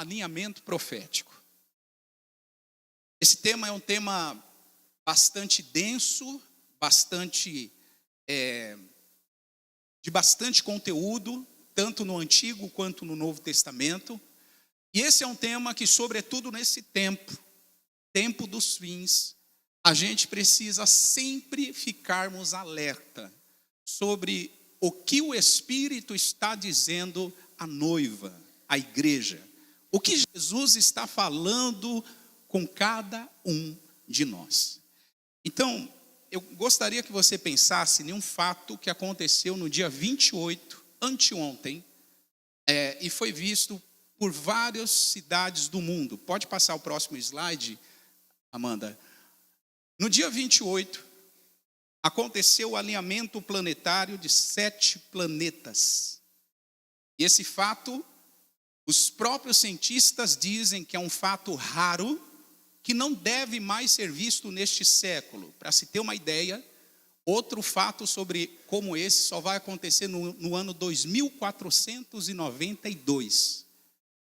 alinhamento profético. Esse tema é um tema bastante denso, de bastante conteúdo, tanto no Antigo quanto no Novo Testamento. E esse é um tema que, sobretudo nesse tempo dos fins, a gente precisa sempre ficarmos alerta sobre o que o Espírito está dizendo à noiva, à igreja. O que Jesus está falando com cada um de nós. Então, eu gostaria que você pensasse em um fato que aconteceu no dia 28, anteontem, e foi visto por várias cidades do mundo. Pode passar o próximo slide, Amanda. No dia 28, aconteceu o alinhamento planetário de 7 planetas. E esse fato, os próprios cientistas dizem que é um fato raro, que não deve mais ser visto neste século. Para se ter uma ideia, outro fato sobre como esse só vai acontecer no ano 2492.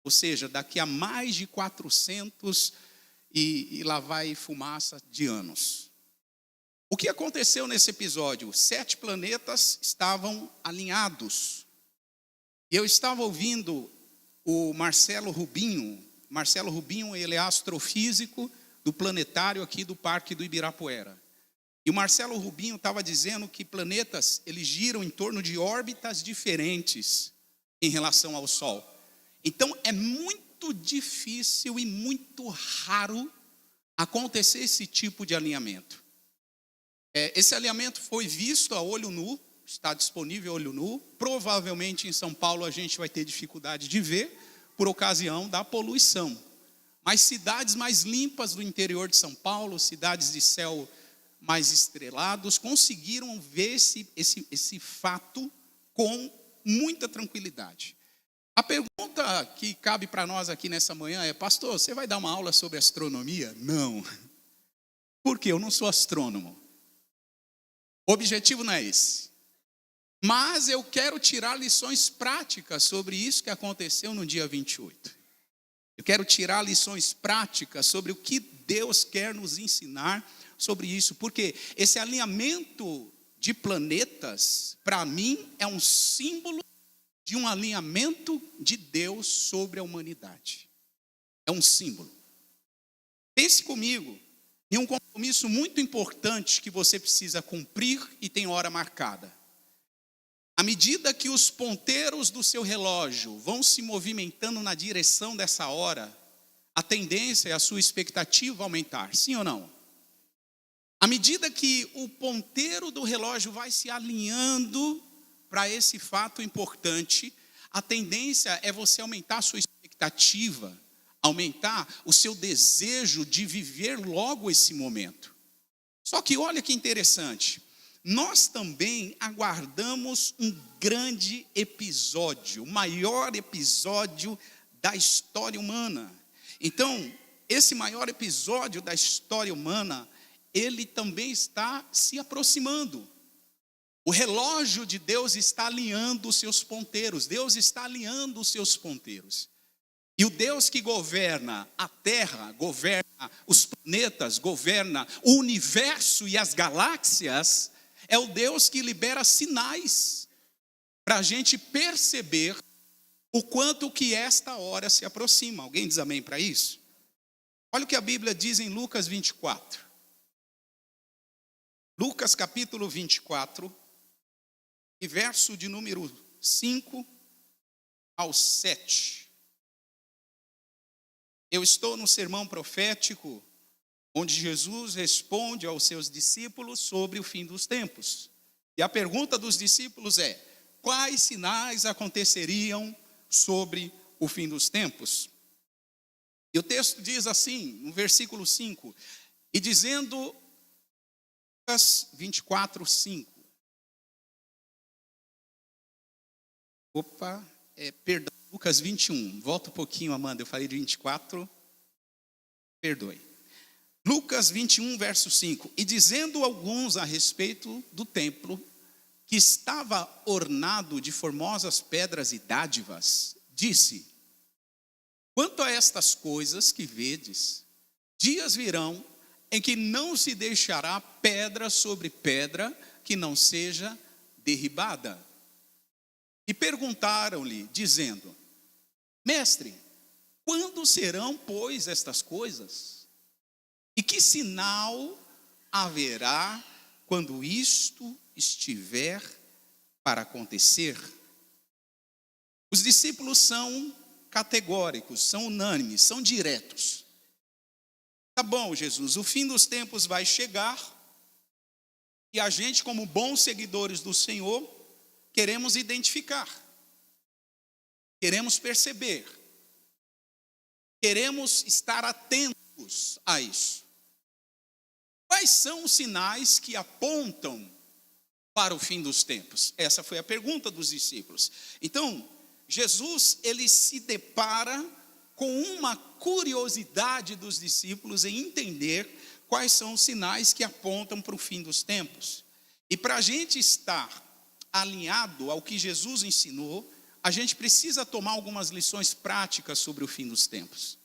Ou seja, daqui a mais de 400 e lá vai fumaça de anos. O que aconteceu nesse episódio? 7 planetas estavam alinhados. Eu estava ouvindo o Marcelo Rubinho. Marcelo Rubinho, ele é astrofísico do planetário aqui do Parque do Ibirapuera. E o Marcelo Rubinho estava dizendo que planetas, eles giram em torno de órbitas diferentes em relação ao Sol. Então, é muito difícil e muito raro acontecer esse tipo de alinhamento. Esse alinhamento foi visto a olho nu, está disponível a olho nu. Provavelmente em São Paulo a gente vai ter dificuldade de ver, por ocasião da poluição. Mas cidades mais limpas do interior de São Paulo, cidades de céu mais estrelados, conseguiram ver esse fato com muita tranquilidade. A pergunta que cabe para nós aqui nessa manhã é: pastor, você vai dar uma aula sobre astronomia? Não. Por quê? Eu não sou astrônomo. O objetivo não é esse. Mas eu quero tirar lições práticas sobre isso que aconteceu no dia 28. Eu quero tirar lições práticas sobre o que Deus quer nos ensinar sobre isso. Porque esse alinhamento de planetas, para mim, é um símbolo de um alinhamento de Deus sobre a humanidade. É um símbolo. Pense comigo em um compromisso muito importante que você precisa cumprir e tem hora marcada. À medida que os ponteiros do seu relógio vão se movimentando na direção dessa hora, a tendência é a sua expectativa aumentar, sim ou não? À medida que o ponteiro do relógio vai se alinhando para esse fato importante, a tendência é você aumentar a sua expectativa, aumentar o seu desejo de viver logo esse momento. Só que olha que interessante. Nós também aguardamos um grande episódio, o maior episódio da história humana. Então, esse maior episódio da história humana, ele também está se aproximando. O relógio de Deus está alinhando os seus ponteiros. Deus está alinhando os seus ponteiros. E o Deus que governa a Terra, governa os planetas, governa o universo e as galáxias, é o Deus que libera sinais para a gente perceber o quanto que esta hora se aproxima. Alguém diz amém para isso? Olha o que a Bíblia diz em Lucas 24. Lucas capítulo 24, e verso de número 5 ao 7. Eu estou no sermão profético, onde Jesus responde aos seus discípulos sobre o fim dos tempos. E a pergunta dos discípulos é: quais sinais aconteceriam sobre o fim dos tempos? E o texto diz assim, no versículo 5, e dizendo, Lucas 24, 5. Perdão, Lucas 21, volta um pouquinho, Amanda, eu falei de 24, perdoe. Lucas 21, verso 5, e dizendo alguns a respeito do templo, que estava ornado de formosas pedras e dádivas, disse: Quanto a estas coisas que vedes, dias virão em que não se deixará pedra sobre pedra que não seja derribada. E perguntaram-lhe, dizendo: Mestre, quando serão, pois, estas coisas? E que sinal haverá quando isto estiver para acontecer? Os discípulos são categóricos, são unânimes, são diretos. Tá bom, Jesus, o fim dos tempos vai chegar e a gente, como bons seguidores do Senhor, queremos identificar, queremos perceber, queremos estar atentos a isso. Quais são os sinais que apontam para o fim dos tempos? Essa foi a pergunta dos discípulos. Então, Jesus, ele se depara com uma curiosidade dos discípulos em entender quais são os sinais que apontam para o fim dos tempos. E para a gente estar alinhado ao que Jesus ensinou, a gente precisa tomar algumas lições práticas sobre o fim dos tempos.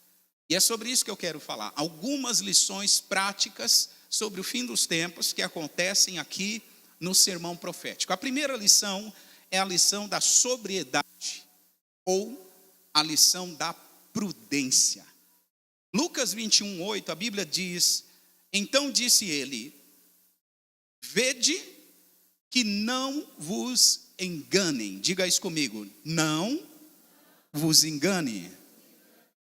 E é sobre isso que eu quero falar. Algumas lições práticas sobre o fim dos tempos que acontecem aqui no sermão profético. A primeira lição é a lição da sobriedade, ou a lição da prudência. Lucas 21:8, a Bíblia diz: então disse ele, vede que não vos enganem. Diga isso comigo, não vos engane.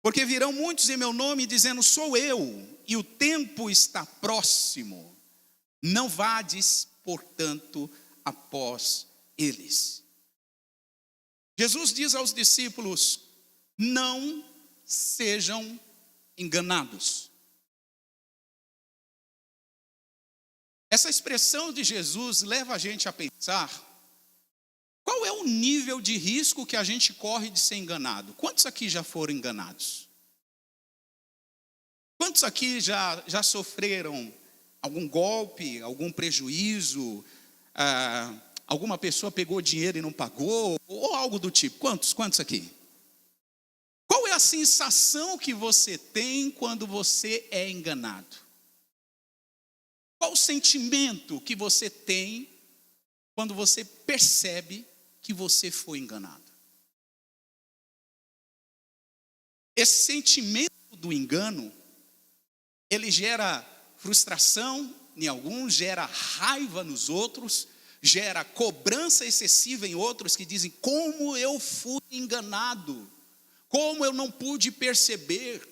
Porque virão muitos em meu nome dizendo, sou eu, e o tempo está próximo. Não vades, portanto, após eles. Jesus diz aos discípulos, não sejam enganados. Essa expressão de Jesus leva a gente a pensar, qual é o nível de risco que a gente corre de ser enganado? Quantos aqui já foram enganados? Quantos aqui já sofreram algum golpe, algum prejuízo, alguma pessoa pegou dinheiro e não pagou, ou algo do tipo? Quantos aqui? Qual é a sensação que você tem quando você é enganado? Qual o sentimento que você tem quando você percebe que você foi enganado? Esse sentimento do engano, ele gera frustração em alguns, gera raiva nos outros, gera cobrança excessiva em outros que dizem, como eu fui enganado, como eu não pude perceber.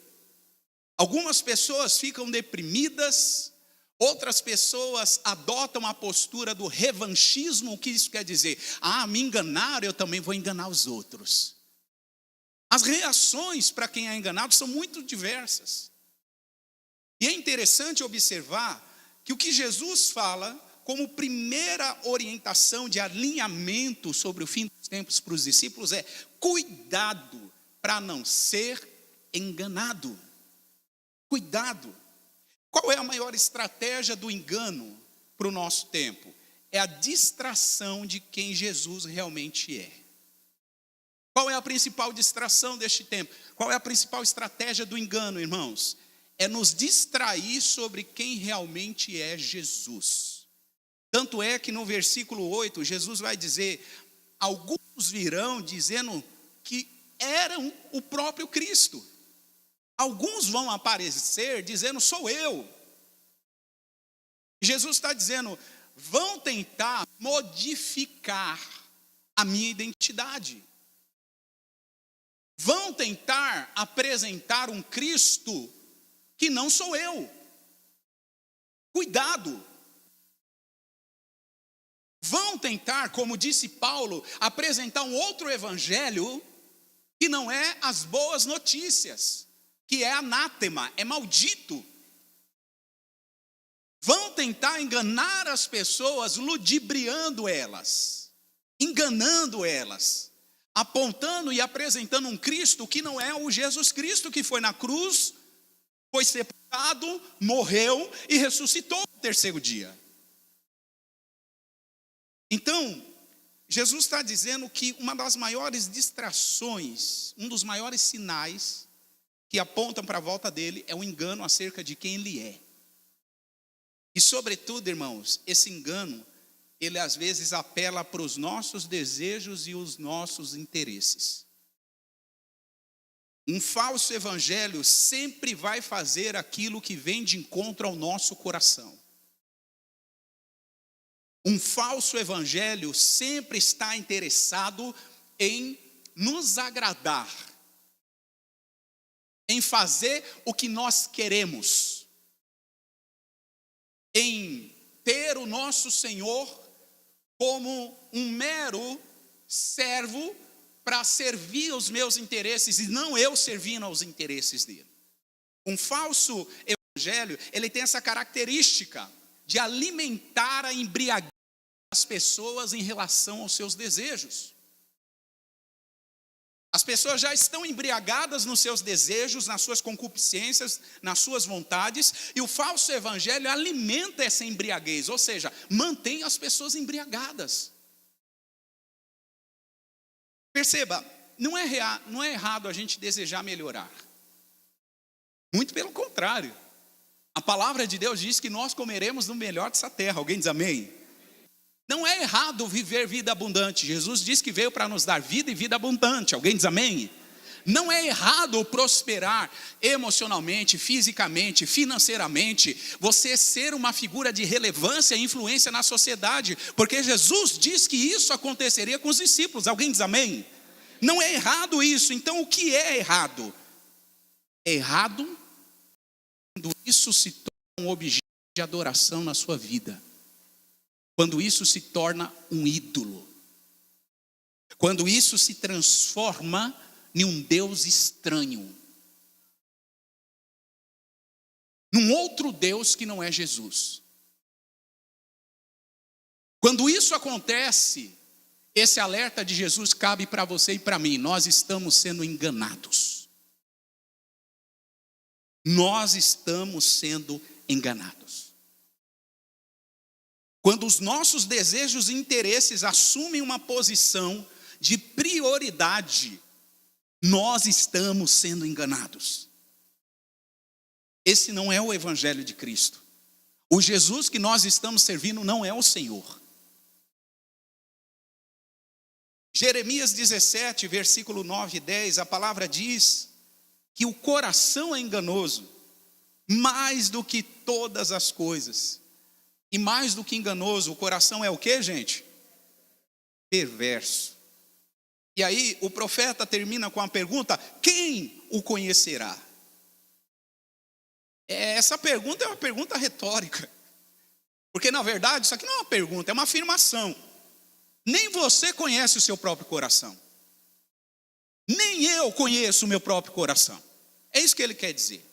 Algumas pessoas ficam deprimidas, outras pessoas adotam a postura do revanchismo. O que isso quer dizer? Me enganaram, eu também vou enganar os outros. As reações para quem é enganado são muito diversas. E é interessante observar que o que Jesus fala como primeira orientação de alinhamento sobre o fim dos tempos para os discípulos é cuidado para não ser enganado. Cuidado. Qual é a maior estratégia do engano para o nosso tempo? É a distração de quem Jesus realmente é. Qual é a principal distração deste tempo? Qual é a principal estratégia do engano, irmãos? É nos distrair sobre quem realmente é Jesus. Tanto é que no versículo 8, Jesus vai dizer, alguns virão dizendo que eram o próprio Cristo. Alguns vão aparecer dizendo, sou eu. Jesus está dizendo, vão tentar modificar a minha identidade. Vão tentar apresentar um Cristo que não sou eu. Cuidado. Vão tentar, como disse Paulo, apresentar um outro evangelho que não é as boas notícias, que é anátema, é maldito. Vão tentar enganar as pessoas, ludibriando elas, enganando elas, apontando e apresentando um Cristo que não é o Jesus Cristo que foi na cruz, foi sepultado, morreu e ressuscitou no terceiro dia. Então, Jesus está dizendo que uma das maiores distrações, um dos maiores sinais que apontam para a volta dele é um engano acerca de quem ele é. E sobretudo, irmãos, esse engano, ele às vezes apela para os nossos desejos e os nossos interesses. Um falso evangelho sempre vai fazer aquilo que vem de encontro ao nosso coração. Um falso evangelho sempre está interessado em nos agradar, em fazer o que nós queremos, em ter o nosso Senhor como um mero servo para servir os meus interesses e não eu servindo aos interesses dele. Um falso evangelho, ele tem essa característica de alimentar a embriaguez das pessoas em relação aos seus desejos. As pessoas já estão embriagadas nos seus desejos, nas suas concupiscências, nas suas vontades, e o falso evangelho alimenta essa embriaguez, ou seja, mantém as pessoas embriagadas. Perceba, não é errado a gente desejar melhorar. Muito pelo contrário. A palavra de Deus diz que nós comeremos do melhor dessa terra. Alguém diz amém? Não é errado viver vida abundante. Jesus disse que veio para nos dar vida e vida abundante. Alguém diz amém? Não é errado prosperar emocionalmente, fisicamente, financeiramente. Você ser uma figura de relevância e influência na sociedade. Porque Jesus disse que isso aconteceria com os discípulos. Alguém diz amém? Não é errado isso. Então o que é errado? É errado quando isso se torna um objeto de adoração na sua vida. Quando isso se torna um ídolo. Quando isso se transforma em um Deus estranho. Num outro Deus que não é Jesus. Quando isso acontece, esse alerta de Jesus cabe para você e para mim. Nós estamos sendo enganados. Nós estamos sendo enganados. Quando os nossos desejos e interesses assumem uma posição de prioridade, nós estamos sendo enganados. Esse não é o evangelho de Cristo. O Jesus que nós estamos servindo não é o Senhor. Jeremias 17, versículo 9 e 10, a palavra diz que o coração é enganoso, mais do que todas as coisas. E mais do que enganoso, o coração é o que, gente? Perverso. E aí o profeta termina com a pergunta: quem o conhecerá? Essa pergunta é uma pergunta retórica. Porque na verdade isso aqui não é uma pergunta, é uma afirmação. Nem você conhece o seu próprio coração. Nem eu conheço o meu próprio coração. É isso que ele quer dizer.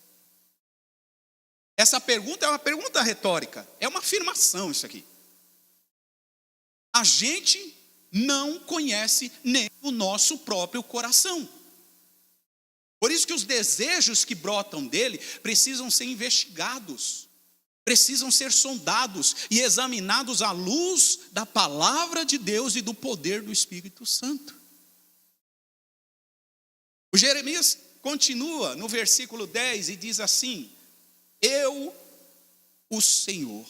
Essa pergunta é uma pergunta retórica, é uma afirmação isso aqui. A gente não conhece nem o nosso próprio coração. Por isso que os desejos que brotam dele precisam ser investigados, precisam ser sondados e examinados à luz da palavra de Deus e do poder do Espírito Santo. O Jeremias continua no versículo 10 e diz assim: eu, o Senhor,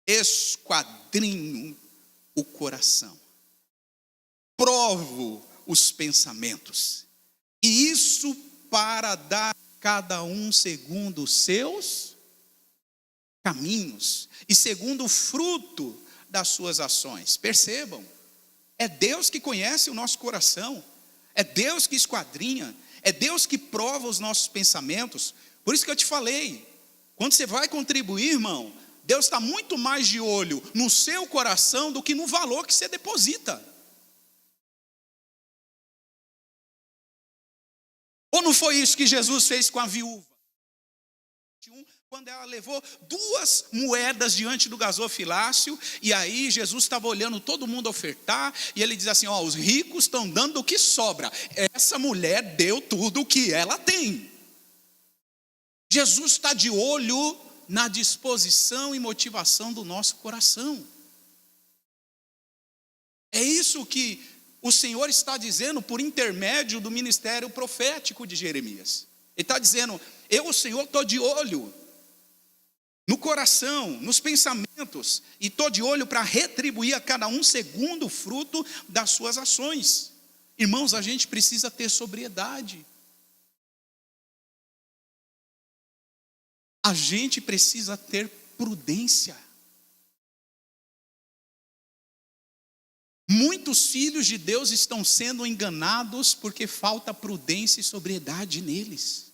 esquadrinho o coração, provo os pensamentos, e isso para dar a cada um segundo os seus caminhos e segundo o fruto das suas ações. Percebam, é Deus que conhece o nosso coração, é Deus que esquadrinha, é Deus que prova os nossos pensamentos. Por isso que eu te falei, quando você vai contribuir, irmão, Deus está muito mais de olho no seu coração do que no valor que você deposita. Ou não foi isso que Jesus fez com a viúva? Quando ela levou 2 moedas diante do gasofilácio, e aí Jesus estava olhando todo mundo ofertar, e ele diz assim: ó, os ricos estão dando o que sobra, essa mulher deu tudo o que ela tem. Jesus está de olho na disposição e motivação do nosso coração. É isso que o Senhor está dizendo por intermédio do ministério profético de Jeremias. Ele está dizendo: eu, o Senhor, estou de olho no coração, nos pensamentos, e estou de olho para retribuir a cada um segundo o fruto das suas ações. Irmãos, a gente precisa ter sobriedade. A gente precisa ter prudência. Muitos filhos de Deus estão sendo enganados porque falta prudência e sobriedade neles.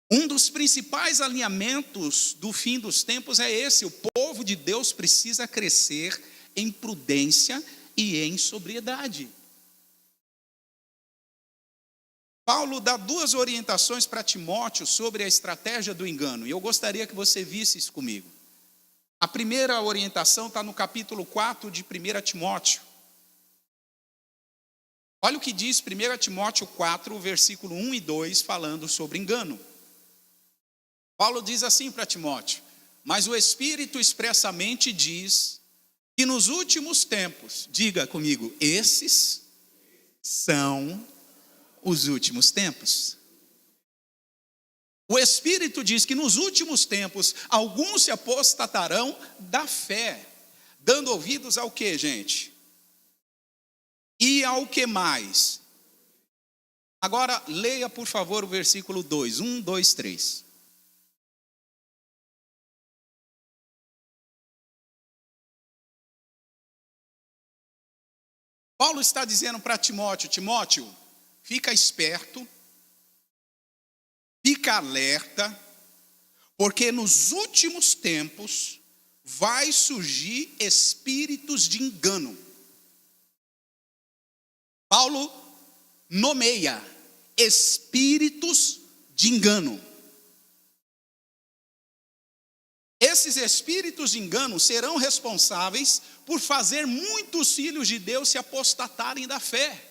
Um dos principais alinhamentos do fim dos tempos é esse: o povo de Deus precisa crescer em prudência e em sobriedade. Paulo dá duas orientações para Timóteo sobre a estratégia do engano, e eu gostaria que você visse isso comigo. A primeira orientação está no capítulo 4 de 1 Timóteo. Olha o que diz 1 Timóteo 4, versículo 1 e 2, falando sobre engano. Paulo diz assim para Timóteo: mas o Espírito expressamente diz que nos últimos tempos, diga comigo, esses são os últimos tempos. O Espírito diz que nos últimos tempos alguns se apostatarão da fé, dando ouvidos ao que, gente? E ao que mais? Agora leia por favor o versículo 2, 1, 2, 3. Paulo está dizendo para Timóteo: Timóteo, fica esperto, fica alerta, porque nos últimos tempos vai surgir espíritos de engano. Paulo nomeia espíritos de engano. Esses espíritos de engano serão responsáveis por fazer muitos filhos de Deus se apostatarem da fé.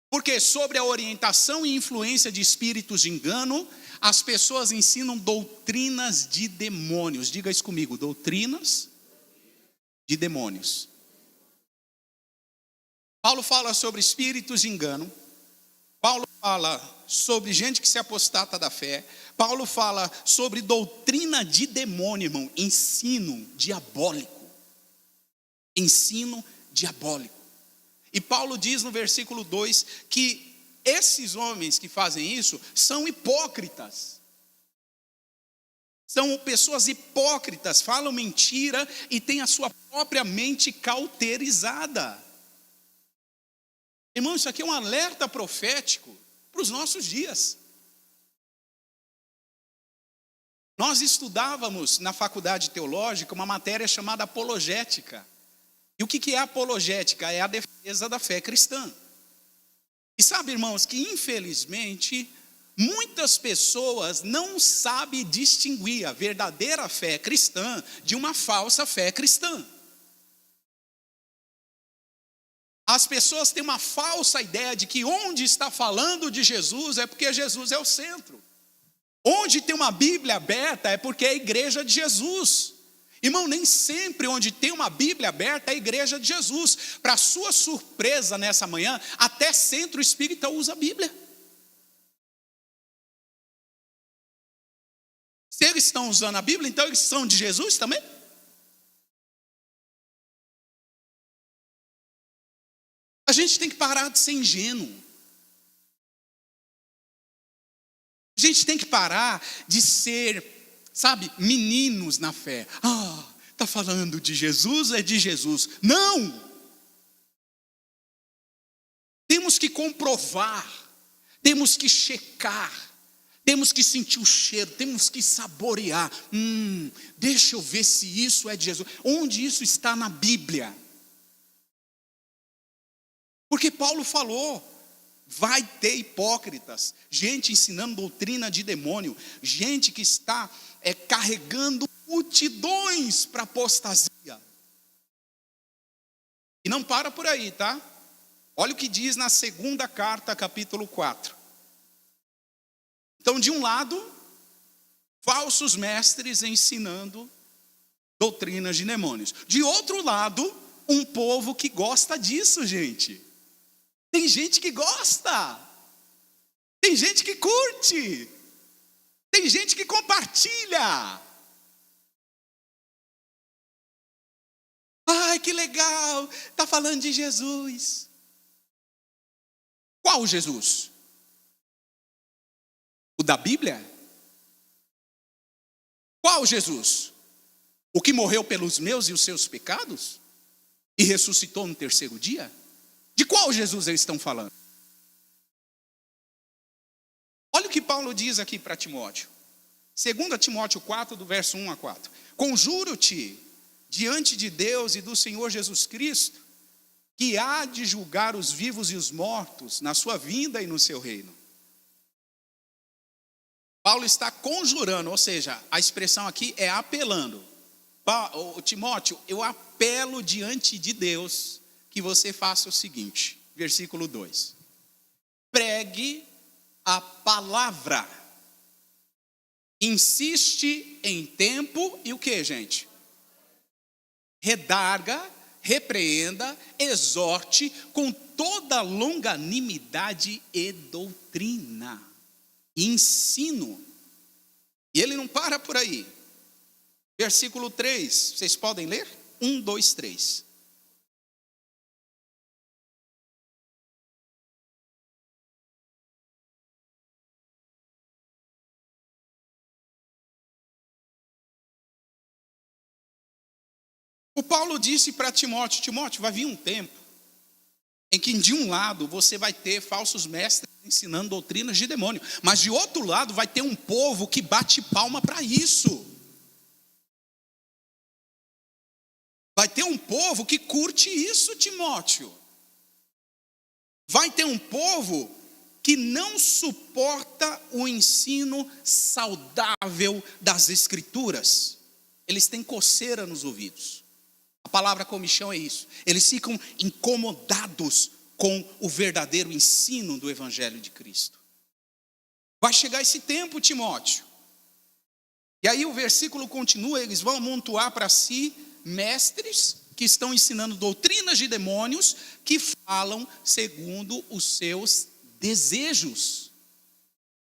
Porque sobre a orientação e influência de espíritos de engano, as pessoas ensinam doutrinas de demônios. Diga isso comigo: doutrinas de demônios. Paulo fala sobre espíritos de engano. Paulo fala sobre gente que se apostata da fé. Paulo fala sobre doutrina de demônio, irmão. Ensino diabólico. Ensino diabólico. E Paulo diz no versículo 2 que esses homens que fazem isso são hipócritas. São pessoas hipócritas, falam mentira e têm a sua própria mente cauterizada. Irmão, isso aqui é um alerta profético para os nossos dias. Nós estudávamos na faculdade teológica uma matéria chamada apologética. E o que é apologética? É a defesa da fé cristã. E sabe, irmãos, que infelizmente muitas pessoas não sabem distinguir a verdadeira fé cristã de uma falsa fé cristã. As pessoas têm uma falsa ideia de que onde está falando de Jesus é porque Jesus é o centro. Onde tem uma Bíblia aberta é porque é a igreja de Jesus. Irmão, nem sempre onde tem uma Bíblia aberta é a igreja de Jesus. Para sua surpresa nessa manhã, até centro espírita usa a Bíblia. Se eles estão usando a Bíblia, então eles são de Jesus também? A gente tem que parar de ser ingênuo. A gente tem que parar de ser, sabe, meninos na fé. Está falando de Jesus, é de Jesus. Não! Temos que comprovar, temos que checar, temos que sentir o cheiro, temos que saborear. Deixa eu ver se isso é de Jesus. Onde isso está na Bíblia? Porque Paulo falou, vai ter hipócritas, gente ensinando doutrina de demônio, gente que está carregando multidões para apostasia. E não para por aí, tá? Olha o que diz na segunda carta, capítulo 4. Então, de um lado, falsos mestres ensinando doutrinas de demônios. De outro lado, um povo que gosta disso, gente. Tem gente que gosta. Tem gente que curte. Tem gente que compartilha. Ai, que legal, está falando de Jesus. Qual Jesus? O da Bíblia? Qual Jesus? O que morreu pelos meus e os seus pecados? E ressuscitou no terceiro dia? De qual Jesus eles estão falando? Olha o que Paulo diz aqui para Timóteo. 2 Timóteo 4, do verso 1 a 4. Conjuro-te, diante de Deus e do Senhor Jesus Cristo, que há de julgar os vivos e os mortos na sua vinda e no seu reino. Paulo está conjurando, ou seja, a expressão aqui é apelando. Timóteo, eu apelo diante de Deus que você faça o seguinte, versículo 2. Pregue a palavra. Insiste em tempo e o que, gente? Redarga, repreenda, exorte com toda longanimidade e doutrina. Ensino. E ele não para por aí. Versículo 3, vocês podem ler? 1, 2, 3. O Paulo disse para Timóteo: Timóteo, vai vir um tempo em que de um lado você vai ter falsos mestres ensinando doutrinas de demônio, mas de outro lado vai ter um povo que bate palma para isso. Vai ter um povo que curte isso, Timóteo. Vai ter um povo que não suporta o ensino saudável das Escrituras. Eles têm coceira nos ouvidos. A palavra comichão é isso. Eles ficam incomodados com o verdadeiro ensino do Evangelho de Cristo. Vai chegar esse tempo, Timóteo. E aí o versículo continua, eles vão amontoar para si mestres que estão ensinando doutrinas de demônios, que falam segundo os seus desejos,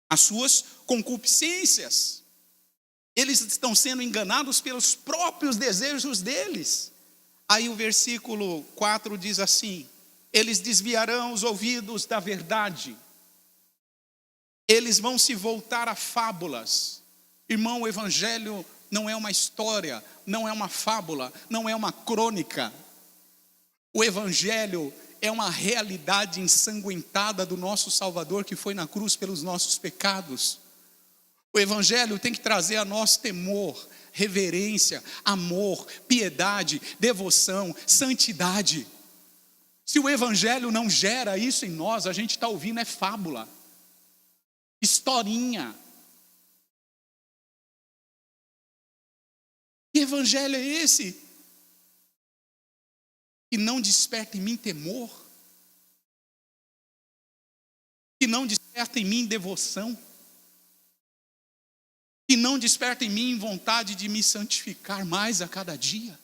as suas concupiscências. Eles estão sendo enganados pelos próprios desejos deles. Aí o versículo 4 diz assim: eles desviarão os ouvidos da verdade, eles vão se voltar a fábulas. Irmão, o Evangelho não é uma história, não é uma fábula, não é uma crônica. O Evangelho é uma realidade ensanguentada do nosso Salvador, que foi na cruz pelos nossos pecados. O Evangelho tem que trazer a nós temor, reverência, amor, piedade, devoção, santidade. Se o Evangelho não gera isso em nós, a gente está ouvindo é fábula, historinha. Que Evangelho é esse? Que não desperta em mim temor, que não desperta em mim devoção, que não desperta em mim vontade de me santificar mais a cada dia.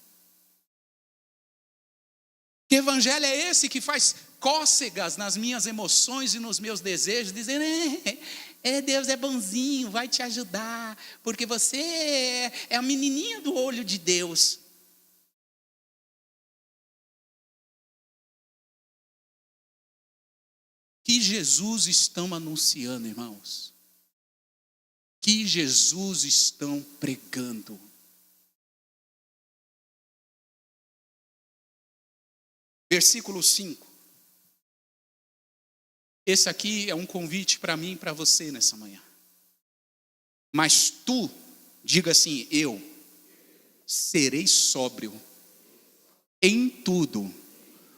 Que Evangelho é esse que faz cócegas nas minhas emoções e nos meus desejos, dizendo: Deus é bonzinho, vai te ajudar, porque você é a menininha do olho de Deus. Que Jesus estão anunciando, irmãos? Que Jesus estão pregando? Versículo 5. Esse aqui é um convite para mim e para você nessa manhã. Mas tu, diga assim: eu serei sóbrio em tudo,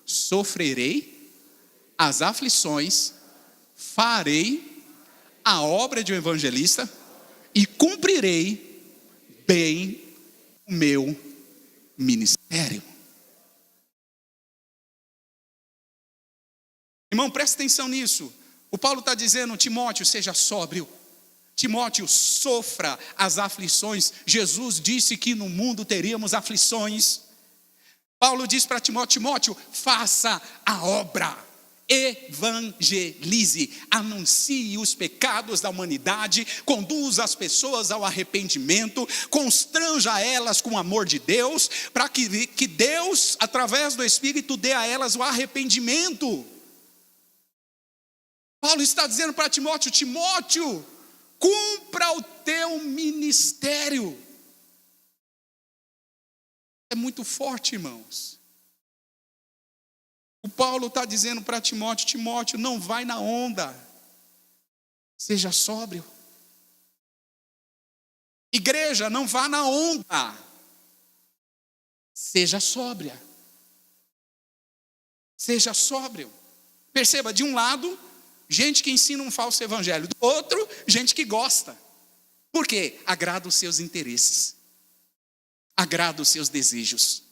sofrerei as aflições, farei a obra de um evangelista e cumprirei bem o meu ministério. Irmão, presta atenção nisso. O Paulo está dizendo: Timóteo, seja sóbrio. Timóteo, sofra as aflições. Jesus disse que no mundo teríamos aflições. Paulo diz para Timóteo: Timóteo, faça a obra, evangelize, anuncie os pecados da humanidade, conduza as pessoas ao arrependimento, constranja elas com o amor de Deus, para que Deus, através do Espírito, dê a elas o arrependimento. Paulo está dizendo para Timóteo: Timóteo, cumpra o teu ministério. É muito forte, irmãos. O Paulo está dizendo para Timóteo: Timóteo, não vai na onda, seja sóbrio. Igreja, não vá na onda, seja sóbria. Seja sóbrio. Perceba, de um lado, gente que ensina um falso evangelho, do outro, gente que gosta. Por quê? Agrada os seus interesses, agrada os seus desejos.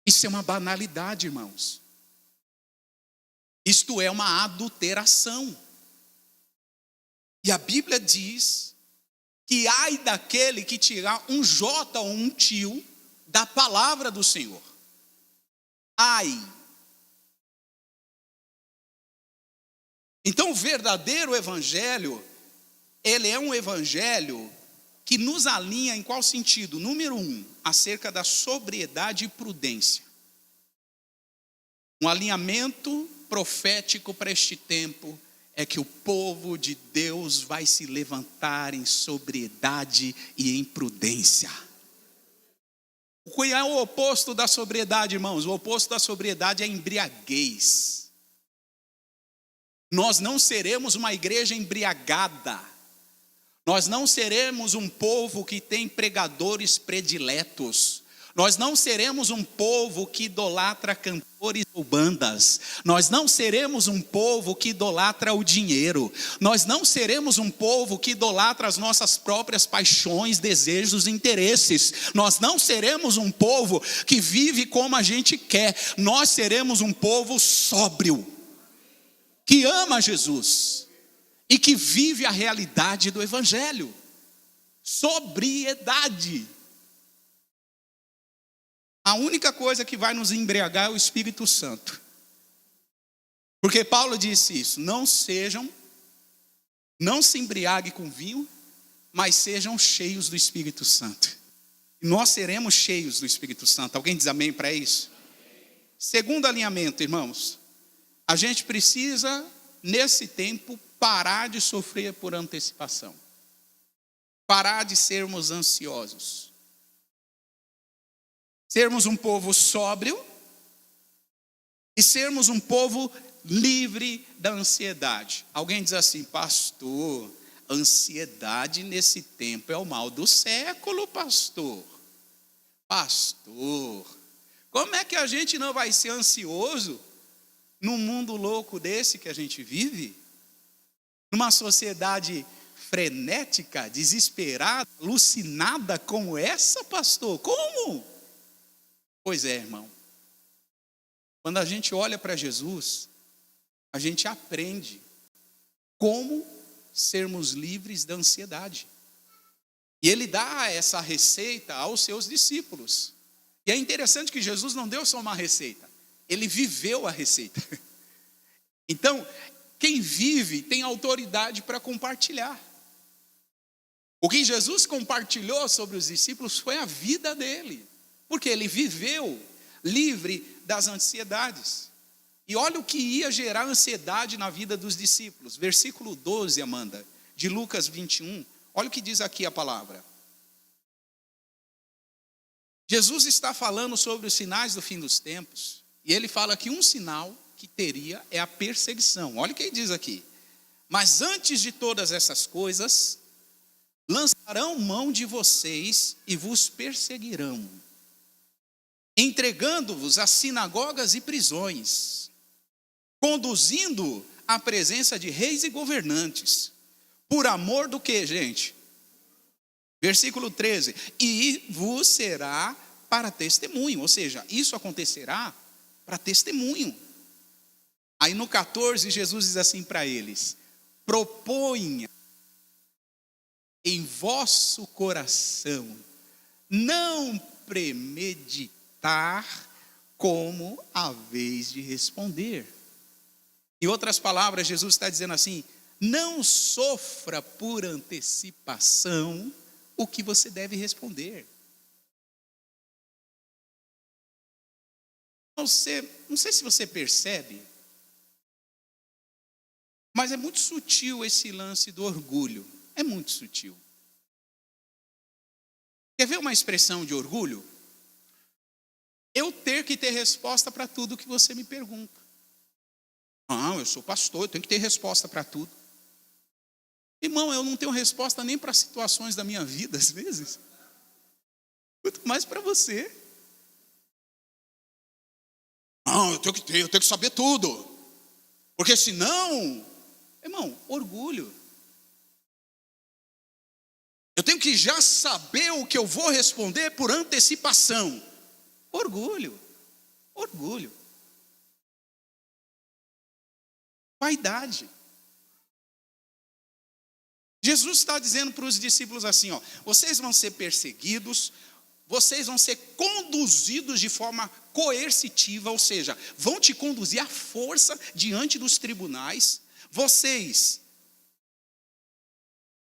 Isso é uma banalidade, irmãos. Isto é uma adulteração. E a Bíblia diz que ai daquele que tirar um J ou um tio da palavra do Senhor. Ai. Então o verdadeiro evangelho, ele é um evangelho que nos alinha em qual sentido? Número 1, acerca da sobriedade e prudência. Um alinhamento profético para este tempo é que o povo de Deus vai se levantar em sobriedade e em prudência. Qual é o oposto da sobriedade, irmãos? O oposto da sobriedade é a embriaguez. Nós não seremos uma igreja embriagada. Nós não seremos um povo que tem pregadores prediletos. Nós não seremos um povo que idolatra cantores ou bandas. Nós não seremos um povo que idolatra o dinheiro. Nós não seremos um povo que idolatra as nossas próprias paixões, desejos e interesses. Nós não seremos um povo que vive como a gente quer. Nós seremos um povo sóbrio, que ama Jesus e que vive a realidade do evangelho. Sobriedade. A única coisa que vai nos embriagar é o Espírito Santo. Porque Paulo disse isso: não se embriague com vinho, mas sejam cheios do Espírito Santo. E nós seremos cheios do Espírito Santo. Alguém diz amém para isso? Segundo alinhamento, irmãos, a gente precisa, nesse tempo, parar de sofrer por antecipação. Parar de sermos ansiosos. Sermos um povo sóbrio e sermos um povo livre da ansiedade. Alguém diz assim: pastor, ansiedade nesse tempo é o mal do século, pastor. Pastor, como é que a gente não vai ser ansioso num mundo louco desse que a gente vive? Numa sociedade frenética, desesperada, alucinada como essa, pastor? Como? Pois é, irmão. Quando a gente olha para Jesus, a gente aprende como sermos livres da ansiedade. E ele dá essa receita aos seus discípulos. E é interessante que Jesus não deu só uma receita, ele viveu a receita. Então, quem vive tem autoridade para compartilhar. O que Jesus compartilhou sobre os discípulos foi a vida dele, porque ele viveu livre das ansiedades. E olha o que ia gerar ansiedade na vida dos discípulos. Versículo 12, Amanda, de Lucas 21. Olha o que diz aqui a palavra. Jesus está falando sobre os sinais do fim dos tempos. E ele fala que um sinal que teria é a perseguição. Olha o que ele diz aqui. Mas antes de todas essas coisas, lançarão mão de vocês e vos perseguirão, entregando-vos às sinagogas e prisões, conduzindo à presença de reis e governantes, por amor do que, gente? Versículo 13, e vos será para testemunho, ou seja, isso acontecerá para testemunho. Aí no 14, Jesus diz assim para eles: proponha em vosso coração não premeditar como a vez de responder. Em outras palavras, Jesus está dizendo assim: não sofra por antecipação o que você deve responder. Não sei se você percebe, mas é muito sutil esse lance do orgulho. É muito sutil. Quer ver uma expressão de orgulho? Eu ter que ter resposta para tudo que você me pergunta. Não, eu sou pastor, eu tenho que ter resposta para tudo. Irmão, eu não tenho resposta nem para situações da minha vida, às vezes. Muito mais para você. Não, eu tenho que saber tudo. Porque senão, irmão, orgulho. Eu tenho que já saber o que eu vou responder por antecipação. Orgulho. Vaidade. Jesus está dizendo para os discípulos assim, ó: vocês vão ser perseguidos, vocês vão ser conduzidos de forma coercitiva, ou seja, vão te conduzir à força diante dos tribunais.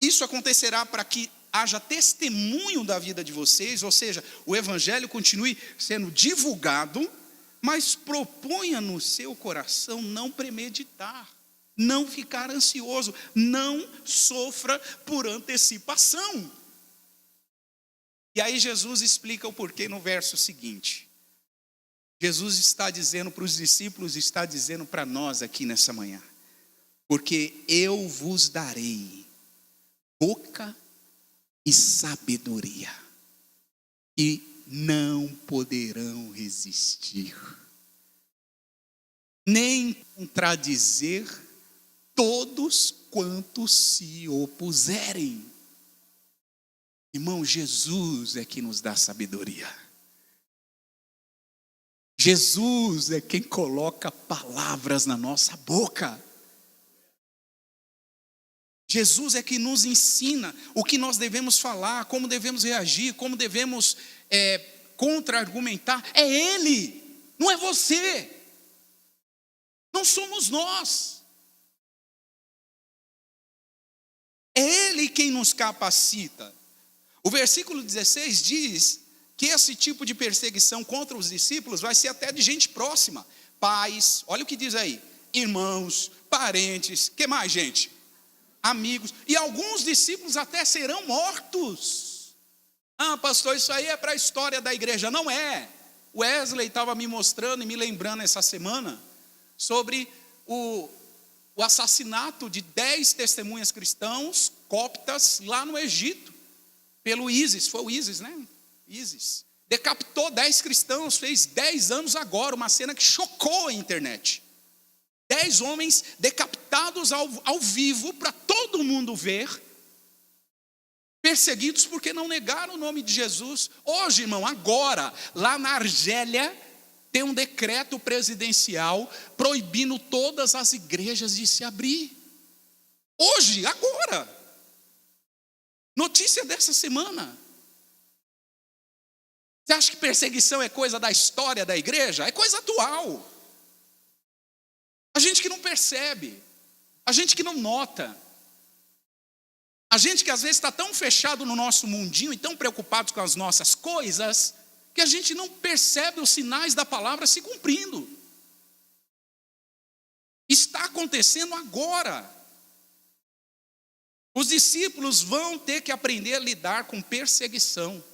Isso acontecerá para que haja testemunho da vida de vocês, ou seja, o evangelho continue sendo divulgado, mas proponha no seu coração não premeditar, não ficar ansioso, não sofra por antecipação. E aí Jesus explica o porquê no verso seguinte. Jesus está dizendo para os discípulos, está dizendo para nós aqui nessa manhã: porque eu vos darei boca e sabedoria, e não poderão resistir, nem contradizer todos quantos se opuserem. Irmão, Jesus é quem nos dá sabedoria. Jesus é quem coloca palavras na nossa boca. Jesus é que nos ensina o que nós devemos falar, como devemos reagir, como devemos contra-argumentar. É Ele, não é você. Não somos nós. É Ele quem nos capacita. O versículo 16 diz que esse tipo de perseguição contra os discípulos vai ser até de gente próxima. Pais, olha o que diz aí: irmãos, parentes, que mais, gente? Amigos, e alguns discípulos até serão mortos. Ah, pastor, isso aí é para a história da igreja. Não é. Wesley estava me mostrando e me lembrando essa semana sobre o assassinato de 10 testemunhas cristãos coptas lá no Egito, pelo ISIS. Foi o ISIS, né? ISIS. Decapitou 10 cristãos, fez 10 anos agora, uma cena que chocou a internet. 10 homens decapitados ao vivo, para todo mundo ver, perseguidos porque não negaram o nome de Jesus. Hoje, irmão, agora, lá na Argélia, tem um decreto presidencial proibindo todas as igrejas de se abrir. Hoje, agora. Notícia dessa semana. Você acha que perseguição é coisa da história da igreja? É coisa atual. A gente que não percebe, a gente que não nota, a gente que às vezes está tão fechado no nosso mundinho e tão preocupado com as nossas coisas, que a gente não percebe os sinais da palavra se cumprindo. Está acontecendo agora. Os discípulos vão ter que aprender a lidar com perseguição.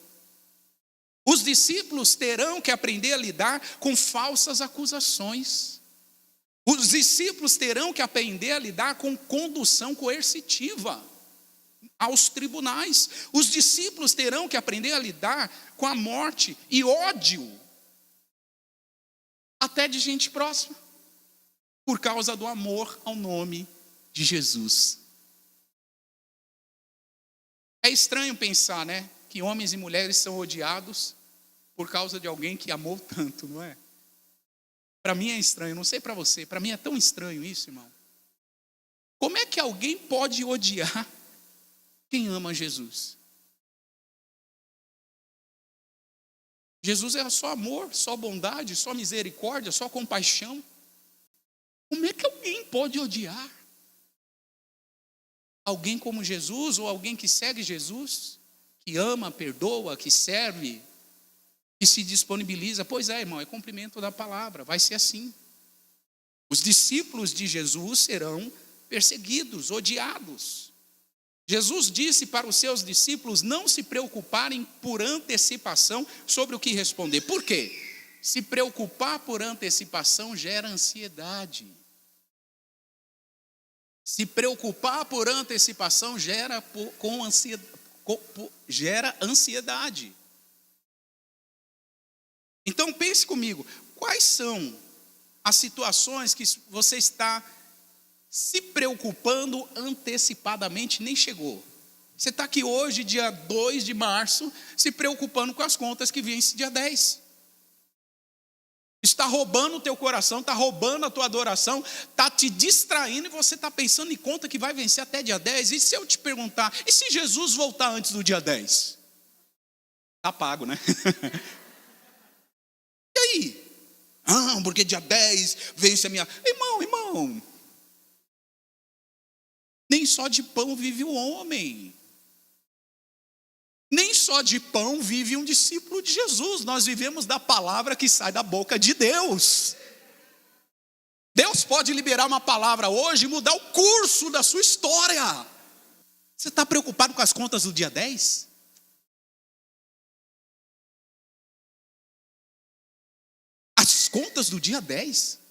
Os discípulos terão que aprender a lidar com falsas acusações. Os discípulos terão que aprender a lidar com condução coercitiva aos tribunais. Os discípulos terão que aprender a lidar com a morte e ódio, até de gente próxima, por causa do amor ao nome de Jesus. É estranho pensar, né, que homens e mulheres são odiados por causa de alguém que amou tanto, não é? Para mim é estranho, não sei para você, para mim é tão estranho isso, irmão. Como é que alguém pode odiar quem ama Jesus? Jesus era só amor, só bondade, só misericórdia, só compaixão. Como é que alguém pode odiar alguém como Jesus, ou alguém que segue Jesus, que ama, perdoa, que serve, que se disponibiliza? Pois é, irmão, é cumprimento da palavra, vai ser assim. Os discípulos de Jesus serão perseguidos, odiados. Jesus disse para os seus discípulos não se preocuparem por antecipação sobre o que responder. Por quê? Se preocupar por antecipação gera ansiedade. Se preocupar por antecipação gera ansiedade. Então pense comigo, quais são as situações que você está se preocupando antecipadamente, nem chegou? Você está aqui hoje, dia 2 de março, se preocupando com as contas que vêm dia 10. Está roubando o teu coração, está roubando a tua adoração, está te distraindo e você está pensando em conta que vai vencer até dia 10. E se eu te perguntar, e se Jesus voltar antes do dia 10? Está pago, né? E aí? Ah, porque dia 10 vence a minha... Irmão, nem só de pão vive o homem. Nem só de pão vive um discípulo de Jesus. Nós vivemos da palavra que sai da boca de Deus. Deus pode liberar uma palavra hoje e mudar o curso da sua história. Você está preocupado com as contas do dia 10? As contas do dia 10?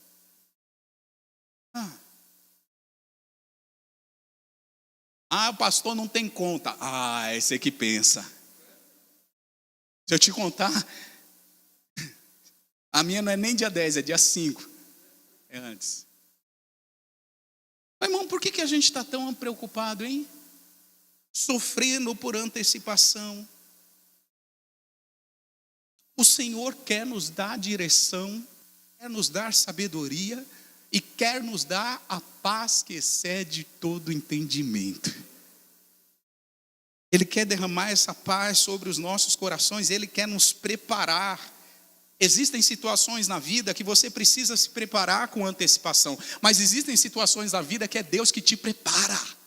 O pastor não tem conta. Esse que pensa. Se eu te contar, a minha não é nem dia 10, é dia 5. É antes. Mas, irmão, por que a gente está tão preocupado, hein? Sofrendo por antecipação. O Senhor quer nos dar direção, quer nos dar sabedoria e quer nos dar a paz que excede todo entendimento. Ele quer derramar essa paz sobre os nossos corações, Ele quer nos preparar. Existem situações na vida que você precisa se preparar com antecipação, mas existem situações na vida que é Deus que te prepara.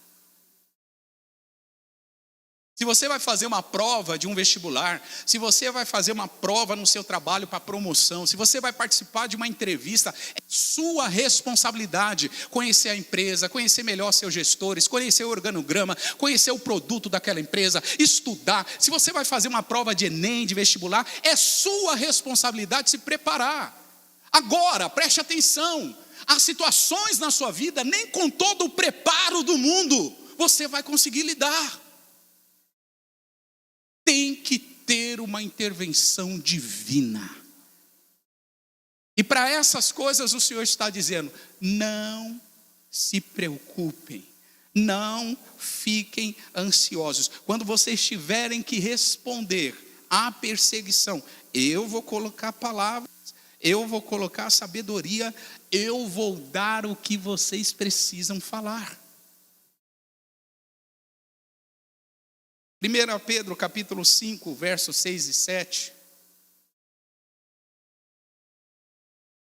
Se você vai fazer uma prova de um vestibular, se você vai fazer uma prova no seu trabalho para promoção, se você vai participar de uma entrevista, é sua responsabilidade conhecer a empresa, conhecer melhor seus gestores, conhecer o organograma, conhecer o produto daquela empresa, estudar. Se você vai fazer uma prova de Enem, de vestibular, é sua responsabilidade se preparar. Agora, preste atenção, há situações na sua vida, nem com todo o preparo do mundo, você vai conseguir lidar. Tem que ter uma intervenção divina. E para essas coisas o Senhor está dizendo, não se preocupem, não fiquem ansiosos. Quando vocês tiverem que responder à perseguição, eu vou colocar palavras, eu vou colocar sabedoria, eu vou dar o que vocês precisam falar. 1 Pedro capítulo 5, versos 6 e 7.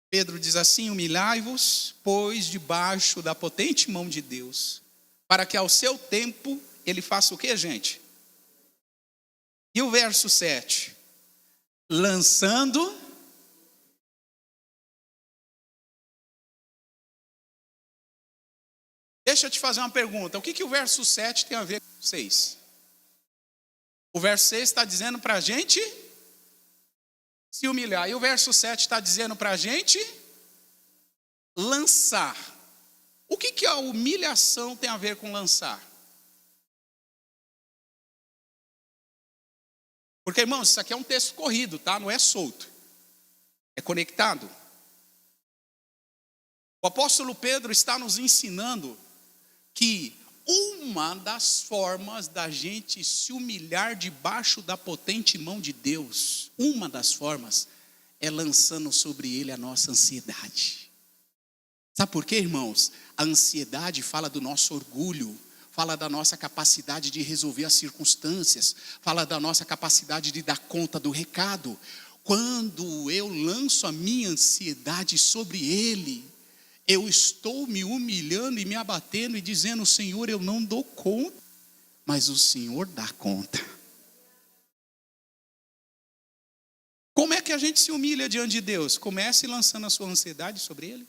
Pedro diz assim, humilhai-vos, pois, debaixo da potente mão de Deus, para que ao seu tempo ele faça o que, gente? E o verso 7, lançando... Deixa eu te fazer uma pergunta, o que o verso 7 tem a ver com 6? O verso 6 está dizendo para a gente se humilhar. E o verso 7 está dizendo para a gente lançar. O que a humilhação tem a ver com lançar? Porque, irmãos, isso aqui é um texto corrido, tá? Não é solto. É conectado. O apóstolo Pedro está nos ensinando que uma das formas da gente se humilhar debaixo da potente mão de Deus, uma das formas, é lançando sobre ele a nossa ansiedade. Sabe por quê, irmãos? A ansiedade fala do nosso orgulho, fala da nossa capacidade de resolver as circunstâncias, fala da nossa capacidade de dar conta do recado. quando eu lanço a minha ansiedade sobre Ele, eu estou me humilhando e me abatendo e dizendo: Senhor, eu não dou conta, mas o Senhor dá conta. Como é que a gente se humilha diante de Deus? Comece lançando a sua ansiedade sobre Ele.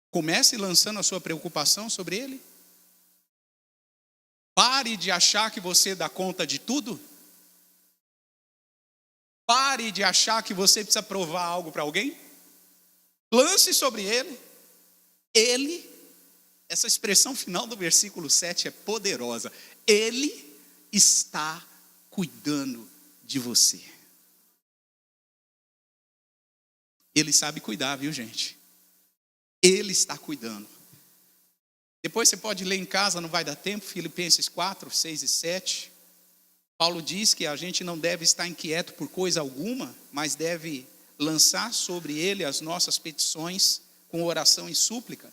Comece lançando a sua preocupação sobre Ele. Pare de achar que você dá conta de tudo. Pare de achar que você precisa provar algo para alguém. Lance sobre Ele. Ele, essa expressão final do versículo 7 é poderosa. Ele está cuidando de você. Ele sabe cuidar, viu, gente? Ele está cuidando. Depois você pode ler em casa, não vai dar tempo, Filipenses 4, 6 e 7. Paulo diz que a gente não deve estar inquieto por coisa alguma, mas deve lançar sobre Ele as nossas petições com oração e súplica.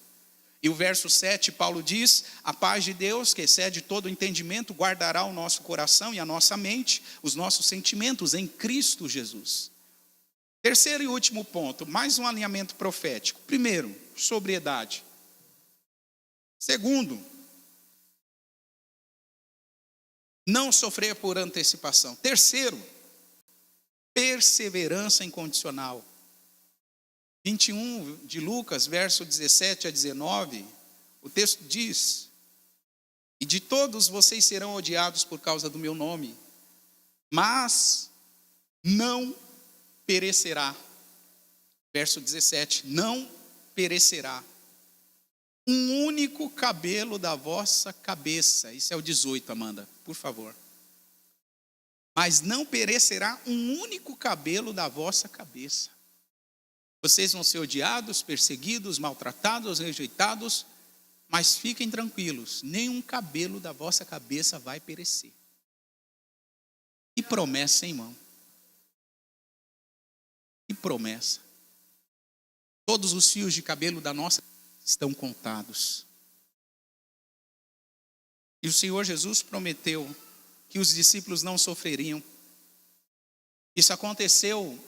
E o verso 7, Paulo diz: a paz de Deus, que excede todo entendimento, guardará o nosso coração e a nossa mente, os nossos sentimentos em Cristo Jesus. Terceiro e último ponto, mais um alinhamento profético. Primeiro, sobriedade. Segundo, não sofrer por antecipação. Terceiro, perseverança incondicional. 21 de Lucas, verso 17 a 19, o texto diz: e de todos vocês serão odiados por causa do meu nome, mas não perecerá. Verso 17, não perecerá um único cabelo da vossa cabeça. Isso é o 18, Amanda, por favor. Mas não perecerá um único cabelo da vossa cabeça. Vocês vão ser odiados, perseguidos, maltratados, rejeitados, mas fiquem tranquilos, nenhum cabelo da vossa cabeça vai perecer. Que promessa, hein, irmão? Que promessa. Todos os fios de cabelo da nossa estão contados. E o Senhor Jesus prometeu que os discípulos não sofreriam. Isso aconteceu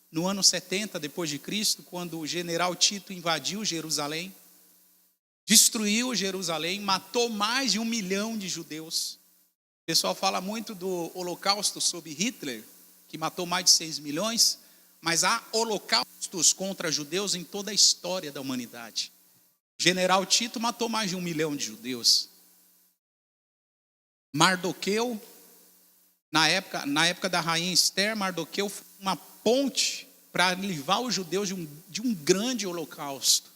no ano 70 depois de Cristo, quando o general Tito invadiu Jerusalém, destruiu Jerusalém, matou mais de 1 milhão de judeus. O pessoal fala muito do Holocausto sob Hitler, que matou mais de 6 milhões, mas há holocaustos contra judeus em toda a história da humanidade. O general Tito matou mais de 1 milhão de judeus. Mardoqueu, na época da rainha Esther, Mardoqueu foi uma ponte para livrar os judeus de um grande holocausto.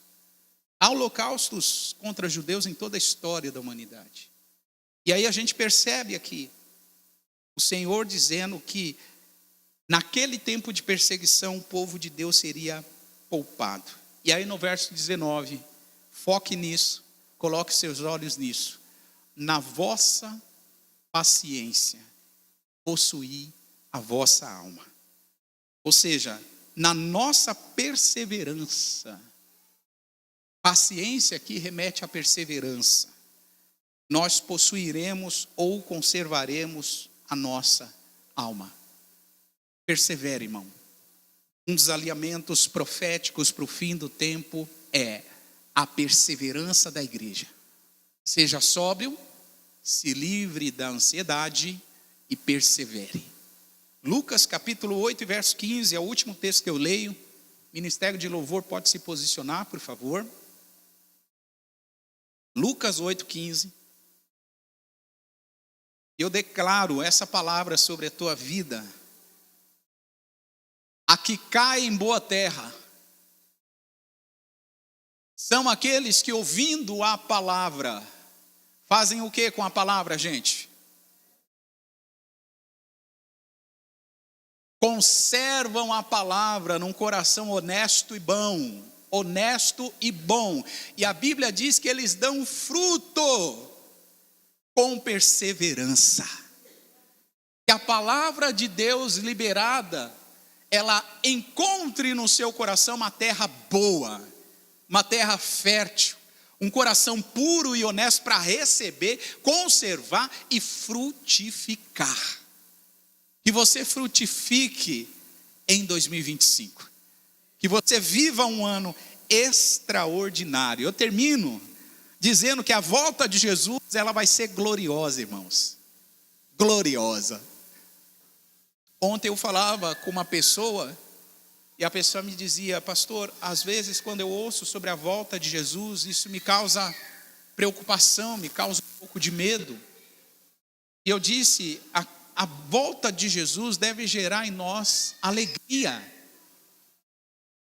Há holocaustos contra judeus em toda a história da humanidade. E aí a gente percebe aqui o Senhor dizendo que naquele tempo de perseguição o povo de Deus seria poupado. E aí no verso 19, foque nisso, coloque seus olhos nisso. Na vossa paciência, possuí a vossa alma. Ou seja, na nossa perseverança. Paciência aqui remete à perseverança. Nós possuiremos ou conservaremos a nossa alma. Persevere, irmão. Um dos alinhamentos proféticos para o fim do tempo é a perseverança da igreja. Seja sóbrio, se livre da ansiedade e persevere. Lucas capítulo 8, verso 15, é o último texto que eu leio. Ministério de Louvor pode se posicionar, por favor. Lucas 8, 15. Eu declaro essa palavra sobre a tua vida. A que cai em boa terra são aqueles que, ouvindo a palavra, fazem o que com a palavra, gente? Conservam a palavra num coração honesto e bom. Honesto e bom. E a Bíblia diz que eles dão fruto com perseverança. Que a palavra de Deus liberada, ela encontre no seu coração uma terra boa, uma terra fértil, um coração puro e honesto para receber, conservar e frutificar. Que você frutifique em 2025. Que você viva um ano extraordinário. Eu termino dizendo que a volta de Jesus, ela vai ser gloriosa, irmãos. Gloriosa. Ontem eu falava com uma pessoa e a pessoa me dizia: pastor, às vezes quando eu ouço sobre a volta de Jesus, isso me causa preocupação, me causa um pouco de medo. E eu disse, a volta de Jesus deve gerar em nós alegria.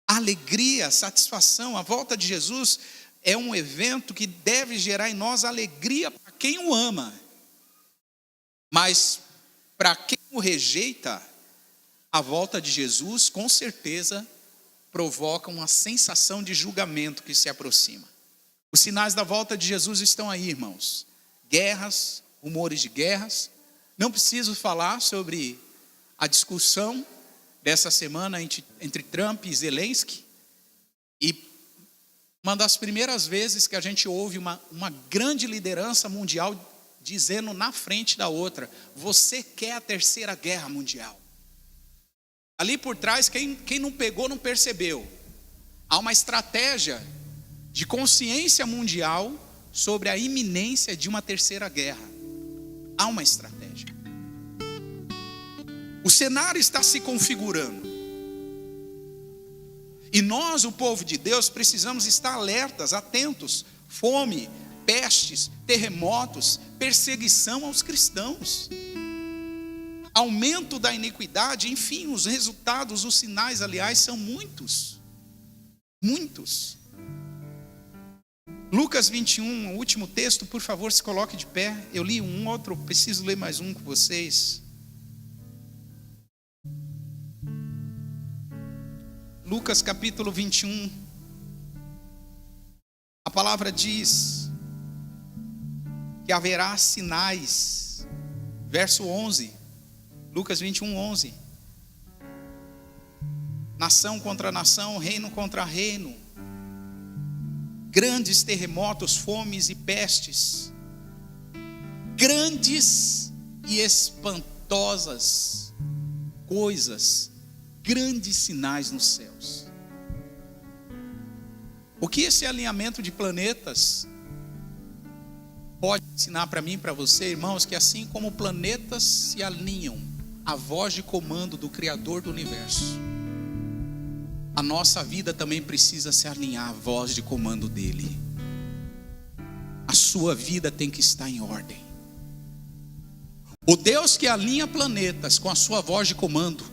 Alegria, satisfação. A volta de Jesus é um evento que deve gerar em nós alegria para quem o ama. Mas para quem o rejeita, a volta de Jesus com certeza provoca uma sensação de julgamento que se aproxima. Os sinais da volta de Jesus estão aí, irmãos. Guerras, rumores de guerras. Não preciso falar sobre a discussão dessa semana entre Trump e Zelensky. E uma das primeiras vezes que a gente ouve uma grande liderança mundial dizendo na frente da outra: você quer a terceira guerra mundial. Ali por trás, quem não pegou não percebeu. Há uma estratégia de consciência mundial sobre a iminência de uma terceira guerra. Há uma estratégia. O cenário está se configurando. E nós, o povo de Deus, precisamos estar alertas, atentos. Fome, pestes, terremotos, perseguição aos cristãos. Aumento da iniquidade, enfim, os resultados, os sinais, aliás, são muitos. Muitos. Lucas 21, o último texto, por favor, se coloque de pé. Eu li um outro, preciso ler mais um com vocês. Lucas capítulo 21. A palavra diz que haverá sinais. Verso 11. Lucas 21, 11. Nação contra nação, reino contra reino. Grandes terremotos, fomes e pestes. Grandes e espantosas coisas. Grandes sinais nos céus. O que esse alinhamento de planetas pode ensinar para mim e para você, irmãos? Que assim como planetas se alinham à voz de comando do Criador do universo, a nossa vida também precisa se alinhar à voz de comando dele. A sua vida tem que estar em ordem. O Deus que alinha planetas com a sua voz de comando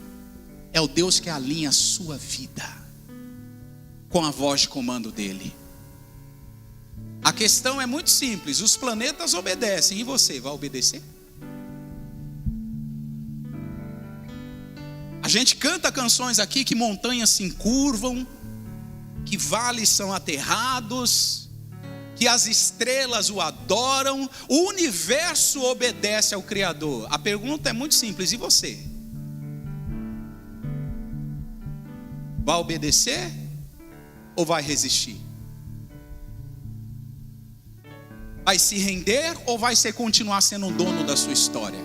é o Deus que alinha a sua vida com a voz de comando dele. A questão é muito simples: os planetas obedecem, e você vai obedecer? A gente canta canções aqui que montanhas se encurvam, que vales são aterrados, que as estrelas o adoram, o universo obedece ao Criador. A pergunta é muito simples: e você? Vai obedecer ou vai resistir? Vai se render ou vai continuar sendo o dono da sua história?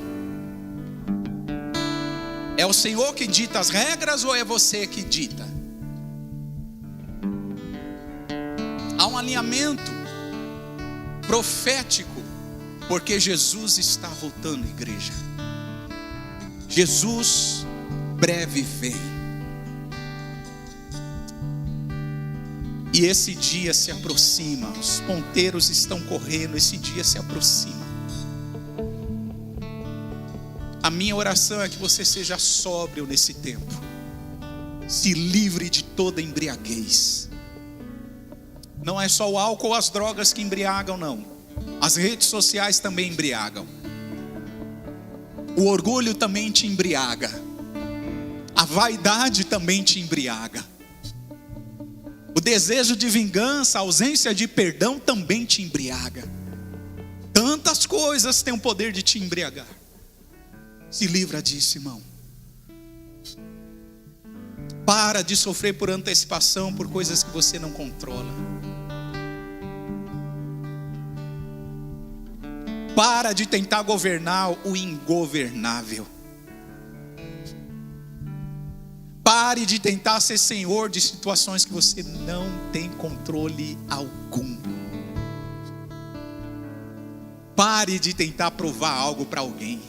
É o Senhor que dita as regras ou é você que dita? Há um alinhamento profético, porque Jesus está voltando, igreja. Jesus breve vem. E esse dia se aproxima, os ponteiros estão correndo, esse dia se aproxima. A minha oração é que você seja sóbrio nesse tempo, se livre de toda embriaguez. Não é só o álcool ou as drogas que embriagam, não. As redes sociais também embriagam. O orgulho também te embriaga. A vaidade também te embriaga. O desejo de vingança, a ausência de perdão também te embriaga. Tantas coisas têm o poder de te embriagar. Se livra disso, irmão. Para de sofrer por antecipação, por coisas que você não controla. Para de tentar governar o ingovernável. Pare de tentar ser senhor de situações que você não tem controle algum. Pare de tentar provar algo para alguém.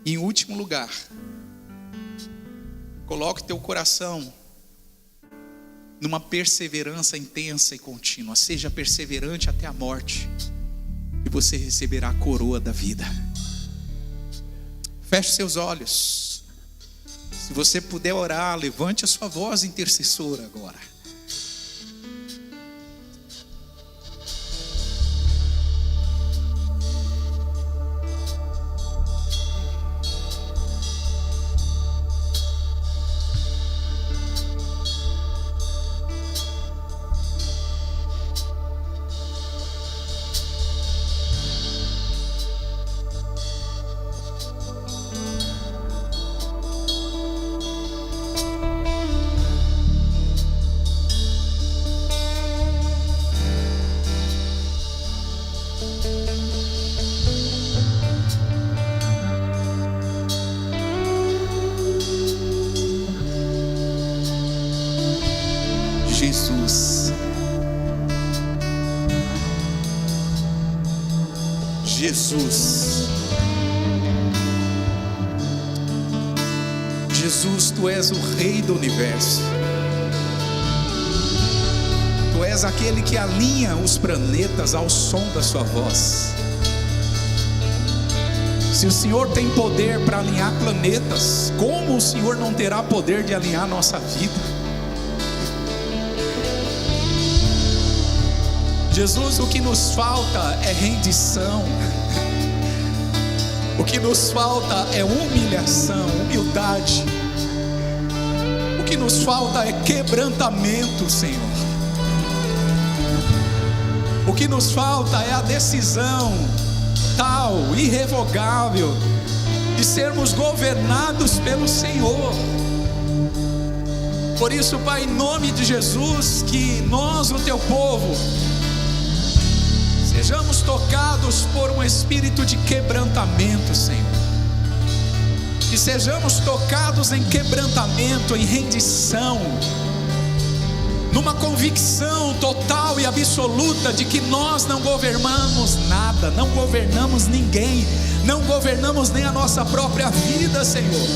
E em último lugar, coloque teu coração numa perseverança intensa e contínua. Seja perseverante até a morte, e você receberá a coroa da vida. Feche seus olhos. Se você puder orar, levante a sua voz intercessora agora. Jesus, Jesus, Jesus, Tu és o Rei do Universo. Tu és aquele que alinha os planetas ao som da sua voz. Se o Senhor tem poder para alinhar planetas, como o Senhor não terá poder de alinhar a nossa vida? Jesus, o que nos falta é rendição. O que nos falta é humilhação, humildade. O que nos falta é quebrantamento, Senhor. O que nos falta é a decisão tal, irrevogável, de sermos governados pelo Senhor. Por isso, Pai, em nome de Jesus, que nós, o Teu povo, sejamos tocados por um espírito de quebrantamento, Senhor. E sejamos tocados em quebrantamento, em rendição, numa convicção total e absoluta de que nós não governamos nada, não governamos ninguém, não governamos nem a nossa própria vida, Senhor.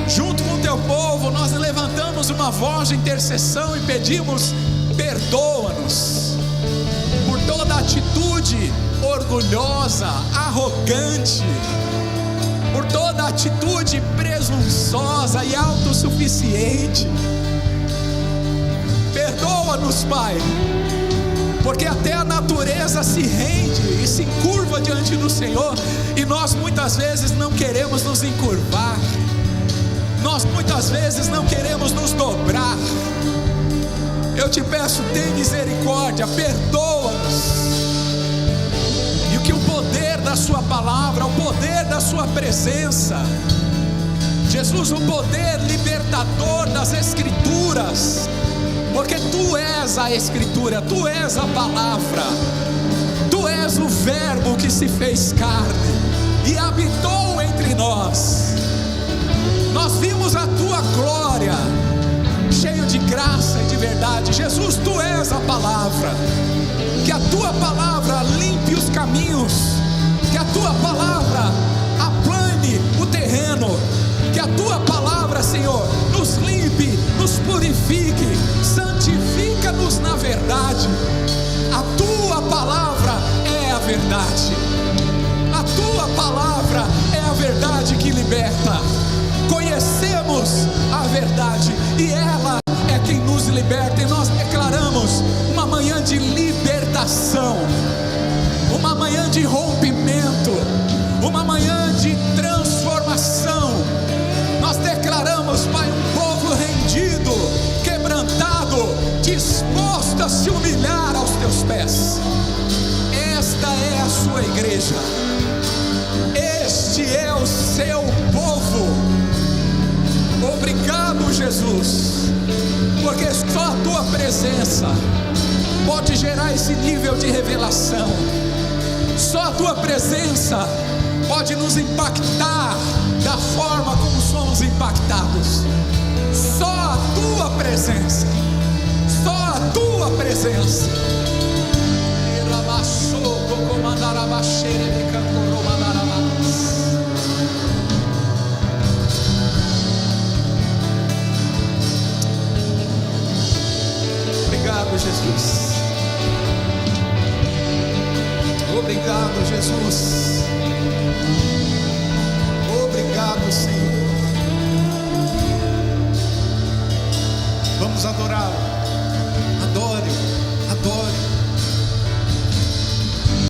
Junto com o Teu povo, nós levantamos uma voz de intercessão e pedimos: perdoa-nos por toda atitude orgulhosa, arrogante, por toda atitude presunçosa e autossuficiente. Perdoa-nos, Pai, porque até a natureza se rende e se curva diante do Senhor, e nós muitas vezes não queremos nos encurvar, nós muitas vezes não queremos nos dobrar. Eu te peço, tem misericórdia, perdoa-nos. E que o poder da sua palavra, o poder da sua presença, Jesus, o poder libertador das Escrituras, porque Tu és a Escritura, Tu és a palavra, Tu és o Verbo que se fez carne e habitou entre nós. Nós vimos a Tua glória, cheio de graça e de verdade. Jesus, Tu és a palavra. Que a Tua palavra limpe os caminhos, que a Tua palavra aplane o terreno, que a Tua palavra, Senhor, nos limpe, nos purifique, santifica-nos na verdade. A Tua palavra é a verdade. A Tua palavra é a verdade que liberta. Conhecemos a verdade e ela é quem nos liberta, e nós declaramos uma manhã de libertação, uma manhã de rompimento, uma manhã de transformação. Nós declaramos, Pai, um povo rendido, quebrantado, disposto a se humilhar aos Teus pés. Esta é a Sua igreja, este é o Seu povo. Obrigado, Jesus, porque só a Tua presença pode gerar esse nível de revelação. Só a tua presença pode nos impactar da forma como somos impactados. Só a tua presença, só a tua presença. Obrigado, Jesus. Obrigado, Jesus. Obrigado, Senhor. Vamos adorá-lo. Adore, adore.